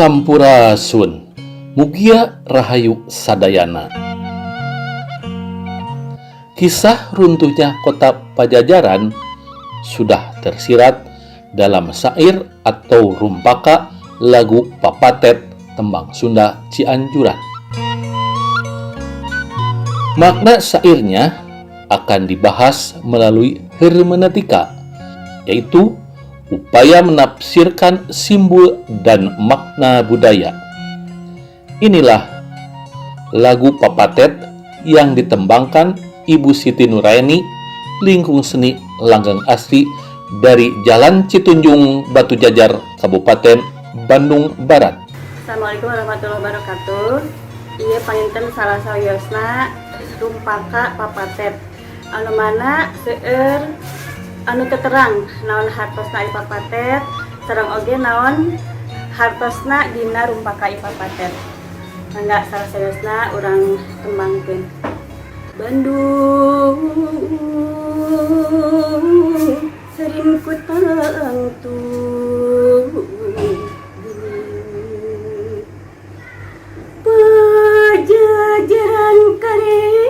Sampurasun, mugia rahayu sadayana. Kisah runtuhnya kota Pajajaran sudah tersirat dalam syair atau rumpaka lagu Papatet tembang Sunda Cianjuran. Makna syairnya akan dibahas melalui hermeneutika, yaitu upaya menafsirkan simbol dan makna budaya. Inilah lagu Papatet yang ditembangkan Ibu Siti Nuraini, Lingkung Seni Langgeng Asri dari Jalan Citunjung, Batu Jajar, Kabupaten Bandung Barat. Assalamualaikum warahmatullahi wabarakatuh. Ieu panginten salah sawiosna rumpaka Papatet. Anu mana seueur anu terang naon hartosna Papatet, sareng oge naon hartosna dina rumpaka Papatet. Mangga salah sawiosna urang tembangkeun. Bandung sering ku tangtung, Pajajaran karengaran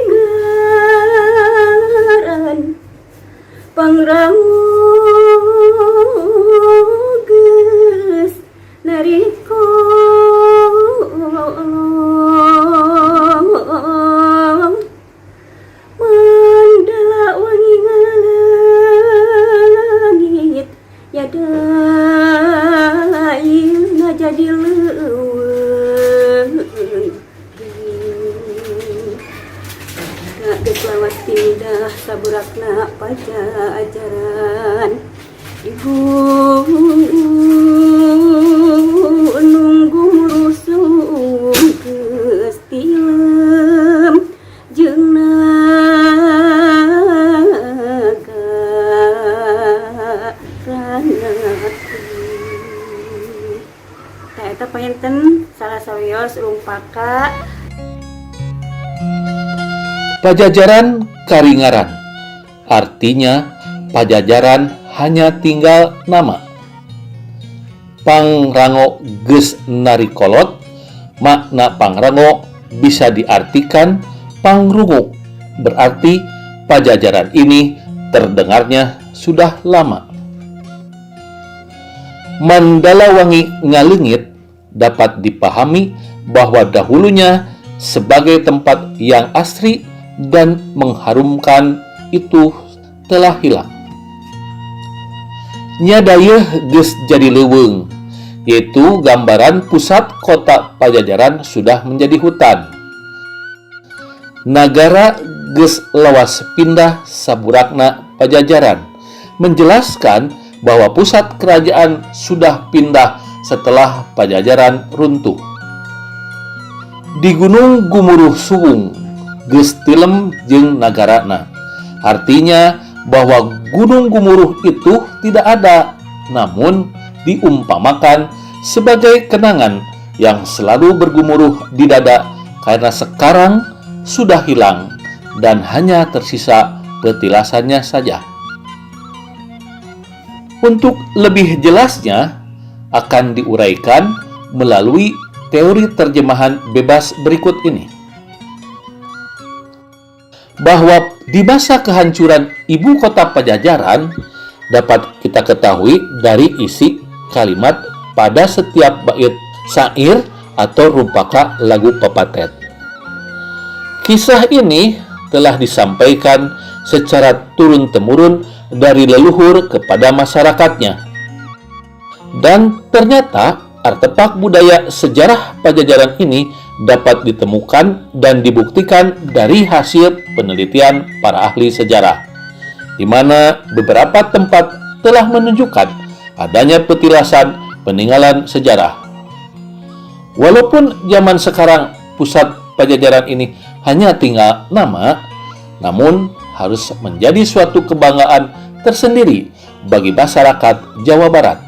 pangrango geus nariko mandala wangi ngalangit yadailna jadi leuweung geus lawas pindah saburakna Pajajaran di gunung gumurusung geus tilem jeung eta panginten salah sawios rumpaka Pajajaran karingaran, artinya Pajajaran hanya tinggal nama. Pangrango geus narikolot, makna pangrango bisa diartikan pangrungu, berarti Pajajaran ini terdengarnya sudah lama. Mandala wangi ngalengit dapat dipahami bahwa dahulunya sebagai tempat yang asri dan mengharumkan itu telah hilang. Nyadayeuh geus jadi leuweung, yaitu gambaran pusat kota Pajajaran sudah menjadi hutan. Nagara geus lawas pindah saburakna Pajajaran, menjelaskan bahwa pusat kerajaan sudah pindah setelah Pajajaran runtuh. Di Gunung Gumuruh Suwung geus tilem jeung nagarana, artinya bahwa Gunung Gumuruh itu tidak ada, namun diumpamakan sebagai kenangan yang selalu bergumuruh di dada karena sekarang sudah hilang dan hanya tersisa petilasannya saja. Untuk lebih jelasnya akan diuraikan melalui teori terjemahan bebas berikut ini. Bahwa di masa kehancuran ibu kota Pajajaran dapat kita ketahui dari isi kalimat pada setiap bait syair atau rumpaka lagu Papatet. Kisah ini telah disampaikan secara turun-temurun dari leluhur kepada masyarakatnya. Dan ternyata artefak budaya sejarah Pajajaran ini dapat ditemukan dan dibuktikan dari hasil penelitian para ahli sejarah, di mana beberapa tempat telah menunjukkan adanya petilasan peninggalan sejarah. Walaupun zaman sekarang pusat Pajajaran ini hanya tinggal nama, namun harus menjadi suatu kebanggaan tersendiri bagi masyarakat Jawa Barat.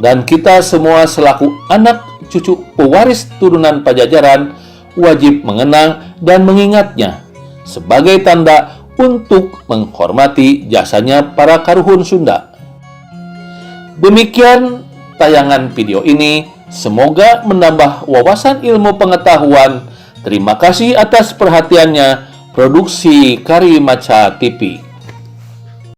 Dan kita semua selaku anak cucu pewaris turunan Pajajaran wajib mengenang dan mengingatnya sebagai tanda untuk menghormati jasanya para karuhun Sunda. Demikian tayangan video ini, Semoga menambah wawasan ilmu pengetahuan. Terima kasih atas perhatiannya. Produksi Karimaca TV.